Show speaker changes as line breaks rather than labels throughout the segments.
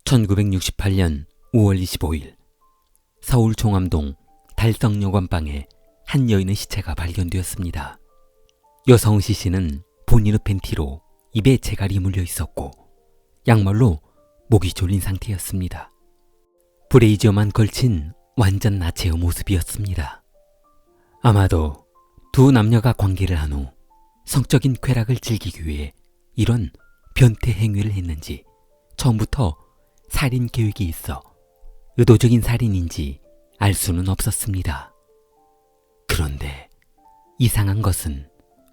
1968년 5월 25일 서울 종암동 달성여관방에 한 여인의 시체가 발견되었습니다. 여성시 씨는 본인의 팬티로 입에 재갈이 물려 있었고 양말로 목이 졸린 상태였습니다. 브레이저만 걸친 완전 나체의 모습이었습니다. 아마도 두 남녀가 관계를 한 후 성적인 쾌락을 즐기기 위해 이런 변태 행위를 했는지 처음부터 살인 계획이 있어 의도적인 살인인지 알 수는 없었습니다. 그런데 이상한 것은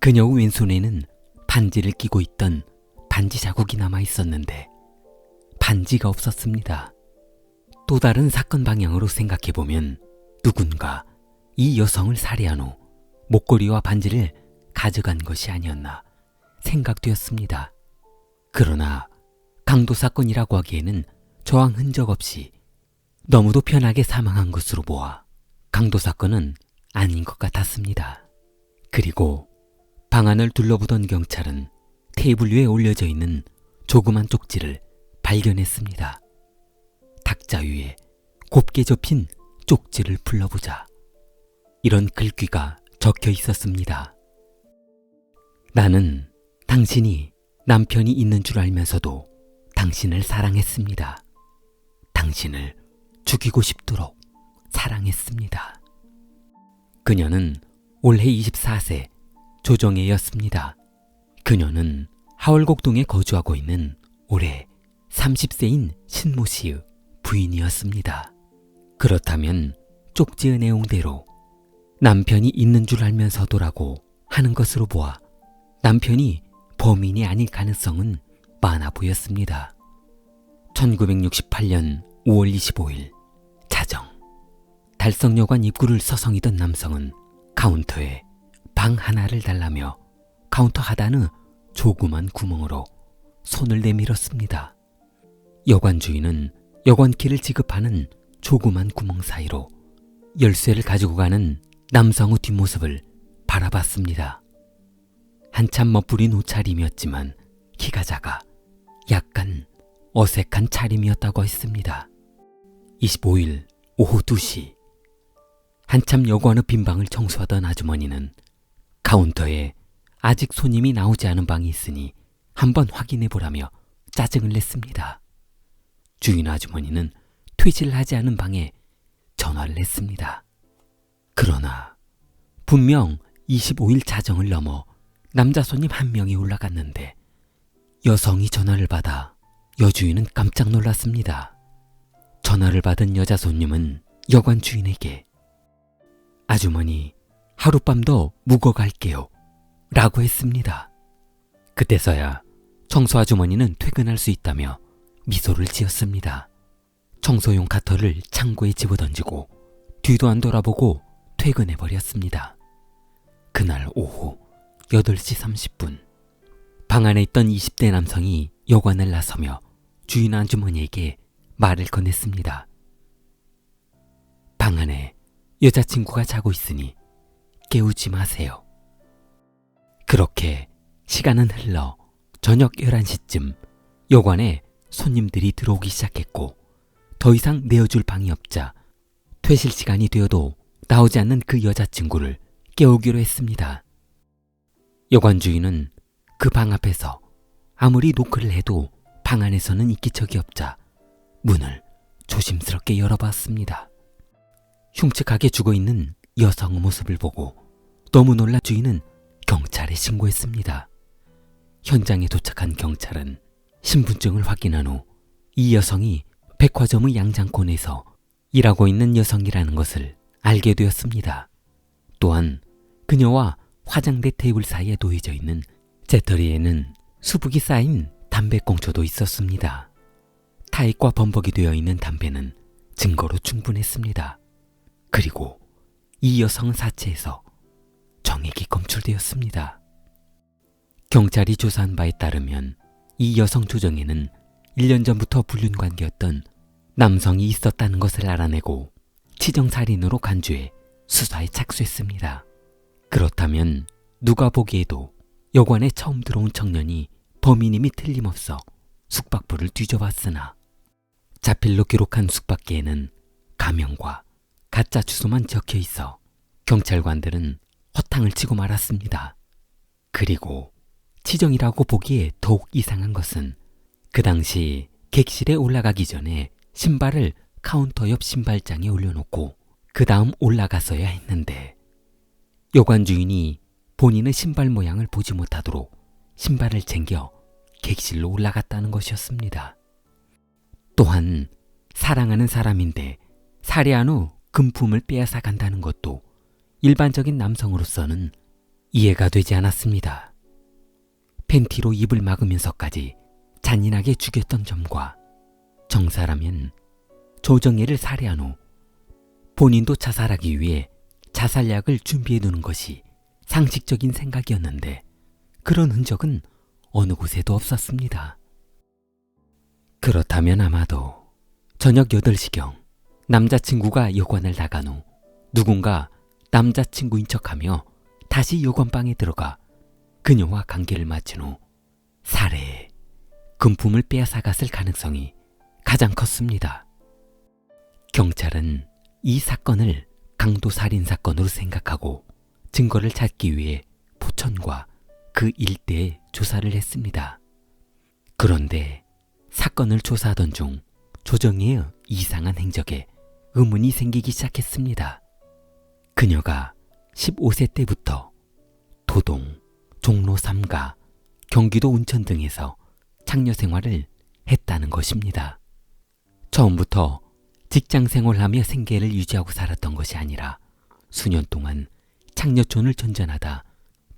그녀의 왼손에는 반지를 끼고 있던 반지 자국이 남아 있었는데 반지가 없었습니다. 또 다른 사건 방향으로 생각해보면 누군가 이 여성을 살해한 후 목걸이와 반지를 가져간 것이 아니었나 생각되었습니다. 그러나 강도 사건이라고 하기에는 저항 흔적 없이 너무도 편하게 사망한 것으로 보아 강도 사건은 아닌 것 같았습니다. 그리고 방안을 둘러보던 경찰은 테이블 위에 올려져 있는 조그만 쪽지를 발견했습니다. 탁자 위에 곱게 접힌 쪽지를 풀러보자 이런 글귀가 적혀 있었습니다. 나는 당신이 남편이 있는 줄 알면서도 당신을 사랑했습니다. 당신을 죽이고 싶도록 사랑했습니다. 그녀는 올해 24세 조정혜였습니다. 그녀는 하월곡동에 거주하고 있는 올해 30세인 신모 씨의 부인이었습니다. 그렇다면 쪽지의 내용대로 남편이 있는 줄 알면서도라고 하는 것으로 보아 남편이 범인이 아닐 가능성은 많아 보였습니다. 1968년 5월 25일 자정 달성여관 입구를 서성이던 남성은 카운터에 방 하나를 달라며 카운터 하단의 조그만 구멍으로 손을 내밀었습니다. 여관 주인은 여관키를 지급하는 조그만 구멍 사이로 열쇠를 가지고 가는 남성의 뒷모습을 바라봤습니다. 한참 멋부린 옷차림이었지만 키가 작아 약간 어색한 차림이었다고 했습니다. 25일 오후 2시 한참 여관의 빈 방을 청소하던 아주머니는 카운터에 아직 손님이 나오지 않은 방이 있으니 한번 확인해 보라며 짜증을 냈습니다. 주인 아주머니는 퇴실을 하지 않은 방에 전화를 했습니다. 그러나 분명 25일 자정을 넘어 남자 손님 한 명이 올라갔는데 여성이 전화를 받아 여주인은 깜짝 놀랐습니다. 전화를 받은 여자 손님은 여관 주인에게 아주머니 하룻밤 더 묵어 갈게요 라고 했습니다. 그때서야 청소 아주머니는 퇴근할 수 있다며 미소를 지었습니다. 청소용 카터를 창고에 집어던지고 뒤도 안 돌아보고 퇴근해버렸습니다. 그날 오후 8시 30분 방 안에 있던 20대 남성이 여관을 나서며 주인 아주머니에게 말을 건넸습니다. 방 안에 여자친구가 자고 있으니 깨우지 마세요. 그렇게 시간은 흘러 저녁 11시쯤 여관에 손님들이 들어오기 시작했고 더 이상 내어줄 방이 없자 퇴실 시간이 되어도 나오지 않는 그 여자친구를 깨우기로 했습니다. 여관 주인은 그 방 앞에서 아무리 노크를 해도 방 안에서는 이기적이 없자 문을 조심스럽게 열어봤습니다. 흉측하게 죽어있는 여성의 모습을 보고 너무 놀란 주인은 경찰에 신고했습니다. 현장에 도착한 경찰은 신분증을 확인한 후 이 여성이 백화점의 양장권에서 일하고 있는 여성이라는 것을 알게 되었습니다. 또한 그녀와 화장대 테이블 사이에 놓여져 있는 재떨이에는 수북이 쌓인 담배꽁초도 있었습니다. 타액과 범벅이 되어 있는 담배는 증거로 충분했습니다. 그리고 이 여성은 사체에서 정액이 검출되었습니다. 경찰이 조사한 바에 따르면 이 여성 조정에는 1년 전부터 불륜관계였던 남성이 있었다는 것을 알아내고 치정살인으로 간주해 수사에 착수했습니다. 그렇다면 누가 보기에도 여관에 처음 들어온 청년이 범인임이 틀림없어 숙박부를 뒤져봤으나 자필로 기록한 숙박기에는 가명과 가짜 주소만 적혀 있어 경찰관들은 허탕을 치고 말았습니다. 그리고 치정이라고 보기에 더욱 이상한 것은 그 당시 객실에 올라가기 전에 신발을 카운터 옆 신발장에 올려놓고 그 다음 올라갔어야 했는데 여관 주인이 본인의 신발 모양을 보지 못하도록 신발을 챙겨 객실로 올라갔다는 것이었습니다. 또한 사랑하는 사람인데 살해한 후 금품을 빼앗아 간다는 것도 일반적인 남성으로서는 이해가 되지 않았습니다. 팬티로 입을 막으면서까지 잔인하게 죽였던 점과 정사라면 조정혜를 살해한 후 본인도 자살하기 위해 자살약을 준비해두는 것이 상식적인 생각이었는데 그런 흔적은 어느 곳에도 없었습니다. 그렇다면 아마도 저녁 8시경 남자친구가 여관을 나간 후 누군가 남자친구인 척하며 다시 여관방에 들어가 그녀와 관계를 마친 후 살해해 금품을 빼앗아갔을 가능성이 가장 컸습니다. 경찰은 이 사건을 강도살인 사건으로 생각하고 증거를 찾기 위해 포천과 그 일대에 조사를 했습니다. 그런데 사건을 조사하던 중 조정희의 이상한 행적에 의문이 생기기 시작했습니다. 그녀가 15세 때부터 도동, 종로 3가, 경기도 운천 등에서 창녀 생활을 했다는 것입니다. 처음부터 직장 생활하며 생계를 유지하고 살았던 것이 아니라 수년 동안 창녀촌을 전전하다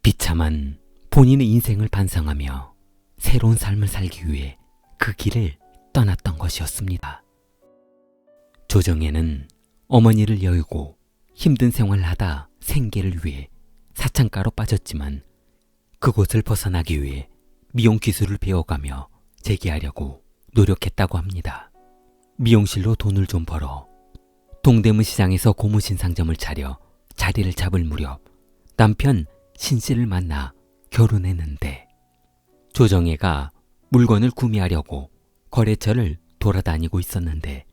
비참한 본인의 인생을 반성하며 새로운 삶을 살기 위해 그 길을 떠났던 것이었습니다. 조정혜는 어머니를 여의고 힘든 생활을 하다 생계를 위해 사창가로 빠졌지만 그곳을 벗어나기 위해 미용 기술을 배워가며 재기하려고 노력했다고 합니다. 미용실로 돈을 좀 벌어 동대문 시장에서 고무신 상점을 차려 자리를 잡을 무렵 남편 신씨를 만나 결혼했는데 조정혜가 물건을 구매하려고 거래처를 돌아다니고 있었는데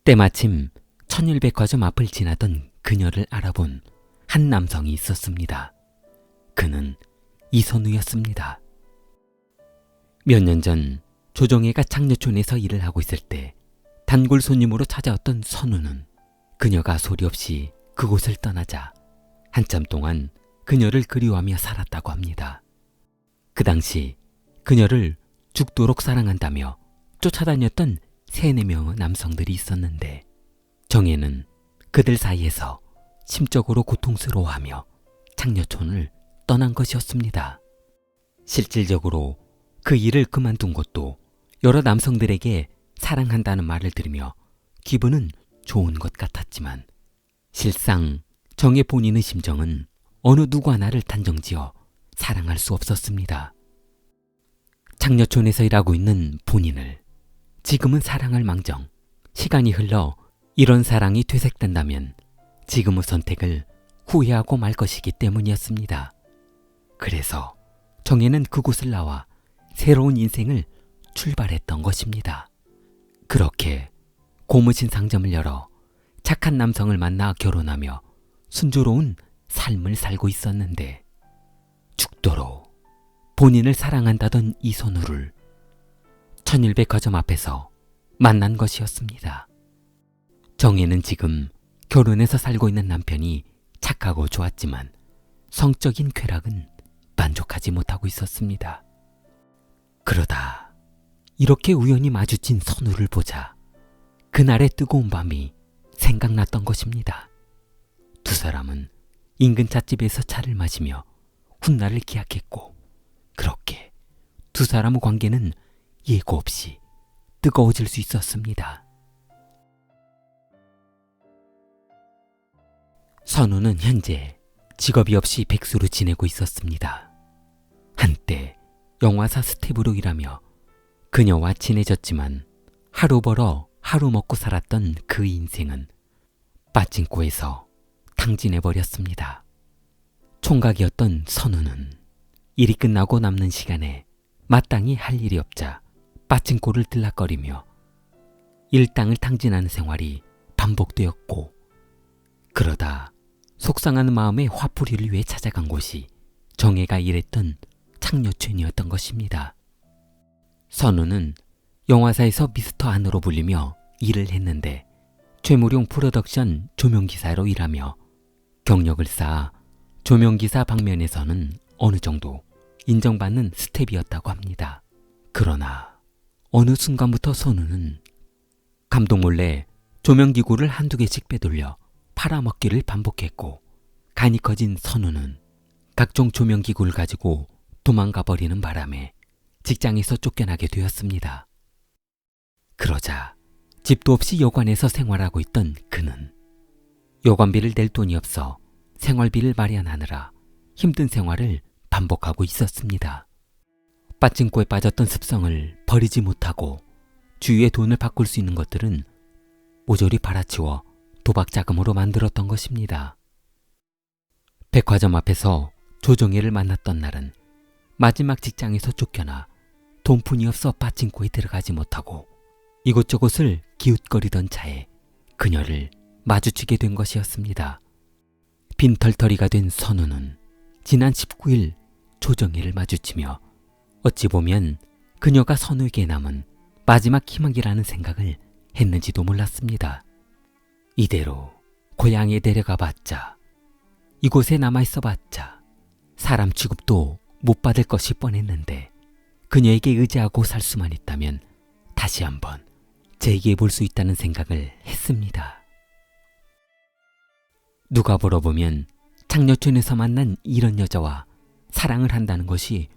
때마침 천일백화점 앞을 지나던 그녀를 알아본 한 남성이 있었습니다. 그는 이선우였습니다. 몇 년 전 조정혜가 창녀촌에서 일을 하고 있을 때 단골 손님으로 찾아왔던 선우는 그녀가 소리 없이 그곳을 떠나자 한참 동안 그녀를 그리워하며 살았다고 합니다. 그 당시 그녀를 죽도록 사랑한다며 쫓아다녔던 3-4명의 남성들이 있었는데 정혜는 그들 사이에서 심적으로 고통스러워하며 창녀촌을 떠난 것이었습니다. 실질적으로 그 일을 그만둔 것도 여러 남성들에게 사랑한다는 말을 들으며 기분은 좋은 것 같았지만 실상 정혜 본인의 심정은 어느 누구 하나를 단정지어 사랑할 수 없었습니다. 창녀촌에서 일하고 있는 본인을 지금은 사랑할 망정 시간이 흘러 이런 사랑이 퇴색된다면 지금의 선택을 후회하고 말 것이기 때문이었습니다. 그래서 정혜는 그곳을 나와 새로운 인생을 출발했던 것입니다. 그렇게 고무신 상점을 열어 착한 남성을 만나 결혼하며 순조로운 삶을 살고 있었는데 죽도록 본인을 사랑한다던 이선우를 천일백화점 앞에서 만난 것이었습니다. 정혜는 지금 결혼해서 살고 있는 남편이 착하고 좋았지만 성적인 쾌락은 만족하지 못하고 있었습니다. 그러다 이렇게 우연히 마주친 선우를 보자 그날의 뜨거운 밤이 생각났던 것입니다. 두 사람은 인근 찻집에서 차를 마시며 훗날을 기약했고 그렇게 두 사람의 관계는 예고 없이 뜨거워질 수 있었습니다. 선우는 현재 직업이 없이 백수로 지내고 있었습니다. 한때 영화사 스텝으로 일하며 그녀와 친해졌지만 하루 벌어 하루 먹고 살았던 그 인생은 빠찡코에서 탕진해버렸습니다. 총각이었던 선우는 일이 끝나고 남는 시간에 마땅히 할 일이 없자 빠찡코를 들락거리며 일당을 탕진하는 생활이 반복되었고, 그러다 속상한 마음에 화풀이를 위해 찾아간 곳이 정혜가 일했던 창녀촌이었던 것입니다. 선우는 영화사에서 미스터 안으로 불리며 일을 했는데 최무룡 프로덕션 조명기사로 일하며 경력을 쌓아 조명기사 방면에서는 어느 정도 인정받는 스텝이었다고 합니다. 그러나 어느 순간부터 선우는 감독 몰래 조명기구를 한두 개씩 빼돌려 팔아먹기를 반복했고, 간이 커진 선우는 각종 조명기구를 가지고 도망가 버리는 바람에 직장에서 쫓겨나게 되었습니다. 그러자 집도 없이 여관에서 생활하고 있던 그는 여관비를 낼 돈이 없어 생활비를 마련하느라 힘든 생활을 반복하고 있었습니다. 빠찡코에 빠졌던 습성을 버리지 못하고 주위에 돈을 바꿀 수 있는 것들은 모조리 팔아치워 도박 자금으로 만들었던 것입니다. 백화점 앞에서 조정혜를 만났던 날은 마지막 직장에서 쫓겨나 돈푼이 없어 빠찡코에 들어가지 못하고 이곳저곳을 기웃거리던 차에 그녀를 마주치게 된 것이었습니다. 빈털터리가 된 선우는 지난 19일 조정혜를 마주치며 어찌 보면 그녀가 선우에게 남은 마지막 희망이라는 생각을 했는지도 몰랐습니다. 이대로 고향에 데려가 봤자, 이곳에 남아있어 봤자 사람 취급도 못 받을 것이 뻔했는데 그녀에게 의지하고 살 수만 있다면 다시 한번 재기해 볼 수 있다는 생각을 했습니다. 누가 보러 보면 창녀촌에서 만난 이런 여자와 사랑을 한다는 것이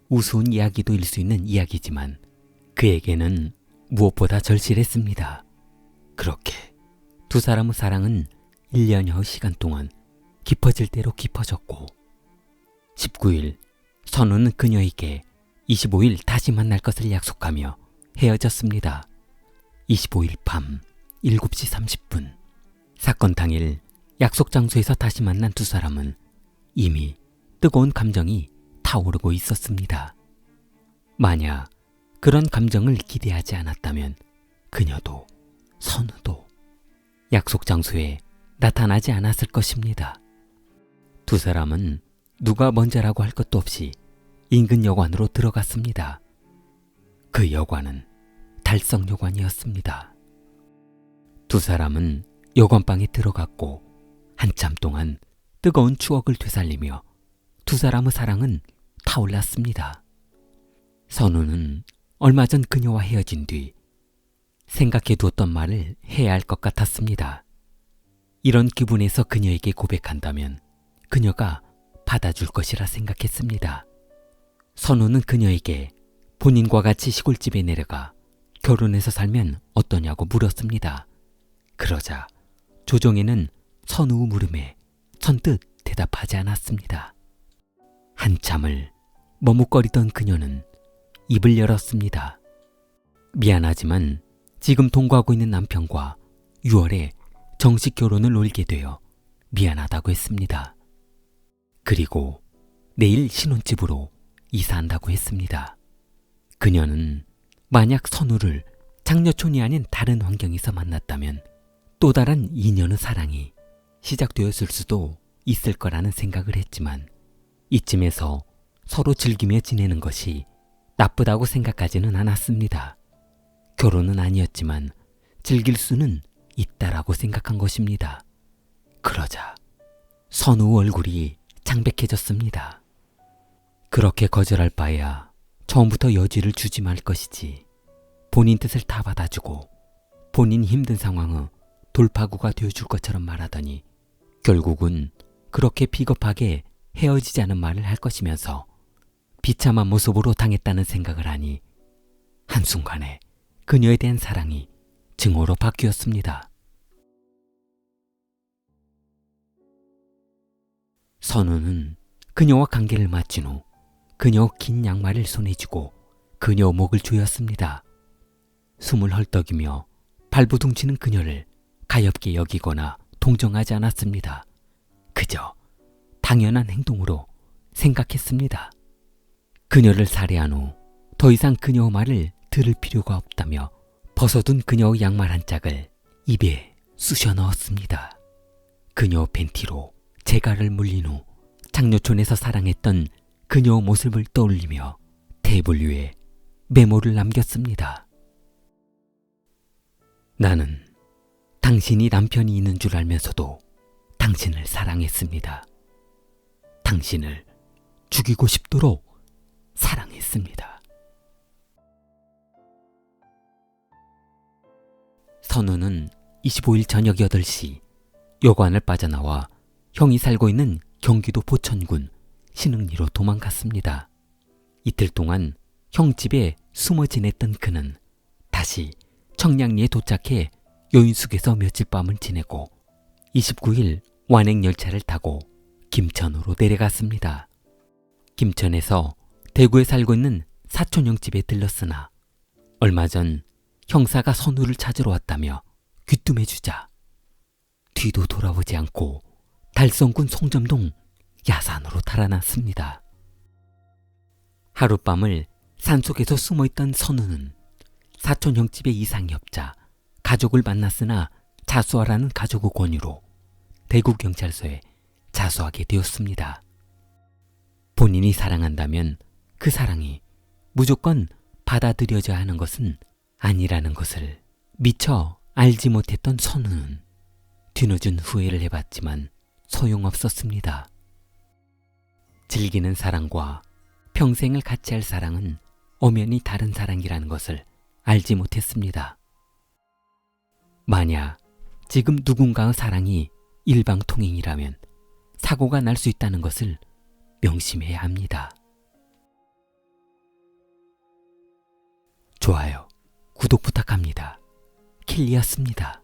우스운 이야기도 일 수 있는 이야기지만 그에게는 무엇보다 절실했습니다. 그렇게 두 사람의 사랑은 1년여 시간 동안 깊어질 대로 깊어졌고 19일 선우는 그녀에게 25일 다시 만날 것을 약속하며 헤어졌습니다. 25일 밤 7시 30분 사건 당일 약속 장소에서 다시 만난 두 사람은 이미 뜨거운 감정이 타오르고 있었습니다. 만약 그런 감정을 기대하지 않았다면 그녀도 선우도 약속 장소에 나타나지 않았을 것입니다. 두 사람은 누가 먼저라고 할 것도 없이 인근 여관으로 들어갔습니다. 그 여관은 달성여관이었습니다. 두 사람은 여관방에 들어갔고 한참 동안 뜨거운 추억을 되살리며 두 사람의 사랑은 타올랐습니다. 선우는 얼마 전 그녀와 헤어진 뒤 생각해두었던 말을 해야 할 것 같았습니다. 이런 기분에서 그녀에게 고백한다면 그녀가 받아줄 것이라 생각했습니다. 선우는 그녀에게 본인과 같이 시골집에 내려가 결혼해서 살면 어떠냐고 물었습니다. 그러자 조정혜는 선우의 물음에 선뜻 대답하지 않았습니다. 한참을 머뭇거리던 그녀는 입을 열었습니다. 미안하지만 지금 동거하고 있는 남편과 6월에 정식 결혼을 올리게 되어 미안하다고 했습니다. 그리고 내일 신혼집으로 이사한다고 했습니다. 그녀는 만약 선우를 장녀촌이 아닌 다른 환경에서 만났다면 또 다른 인연의 사랑이 시작되었을 수도 있을 거라는 생각을 했지만 이쯤에서 서로 즐기며 지내는 것이 나쁘다고 생각하지는 않았습니다. 결혼은 아니었지만 즐길 수는 있다라고 생각한 것입니다. 그러자 선우 얼굴이 창백해졌습니다. 그렇게 거절할 바에야 처음부터 여지를 주지 말 것이지 본인 뜻을 다 받아주고 본인 힘든 상황의 돌파구가 되어줄 것처럼 말하더니 결국은 그렇게 비겁하게 헤어지자는 말을 할 것이면서 비참한 모습으로 당했다는 생각을 하니 한순간에 그녀에 대한 사랑이 증오로 바뀌었습니다. 선우는 그녀와 관계를 마친 후 그녀 긴 양말을 손에 쥐고 그녀 목을 조였습니다. 숨을 헐떡이며 발부둥치는 그녀를 가엾게 여기거나 동정하지 않았습니다. 그저 당연한 행동으로 생각했습니다. 그녀를 살해한 후 더 이상 그녀의 말을 들을 필요가 없다며 벗어둔 그녀의 양말 한 짝을 입에 쑤셔 넣었습니다. 그녀 팬티로 재갈을 물린 후 장려촌에서 사랑했던 그녀의 모습을 떠올리며 테이블 위에 메모를 남겼습니다. 나는 당신이 남편이 있는 줄 알면서도 당신을 사랑했습니다. 당신을 죽이고 싶도록 사랑했습니다. 선우는 25일 저녁 8시 여관을 빠져나와 형이 살고 있는 경기도 포천군 신흥리로 도망갔습니다. 이틀 동안 형 집에 숨어 지냈던 그는 다시 청량리에 도착해 여인숙에서 며칠 밤을 지내고 29일 완행열차를 타고 김천으로 내려갔습니다. 김천에서 대구에 살고 있는 사촌 형 집에 들렀으나 얼마 전 형사가 선우를 찾으러 왔다며 귀뚱해주자 뒤도 돌아보지 않고 달성군 송점동 야산으로 달아났습니다. 하룻밤을 산속에서 숨어있던 선우는 사촌 형 집에 이상이 없자 가족을 만났으나 자수하라는 가족의 권유로 대구경찰서에 자수하게 되었습니다. 본인이 사랑한다면 그 사랑이 무조건 받아들여져야 하는 것은 아니라는 것을 미처 알지 못했던 선우는 뒤늦은 후회를 해봤지만 소용없었습니다. 즐기는 사랑과 평생을 같이 할 사랑은 엄연히 다른 사랑이라는 것을 알지 못했습니다. 만약 지금 누군가의 사랑이 일방통행이라면 사고가 날 수 있다는 것을 명심해야 합니다. 좋아요, 구독 부탁합니다. 킬리였습니다.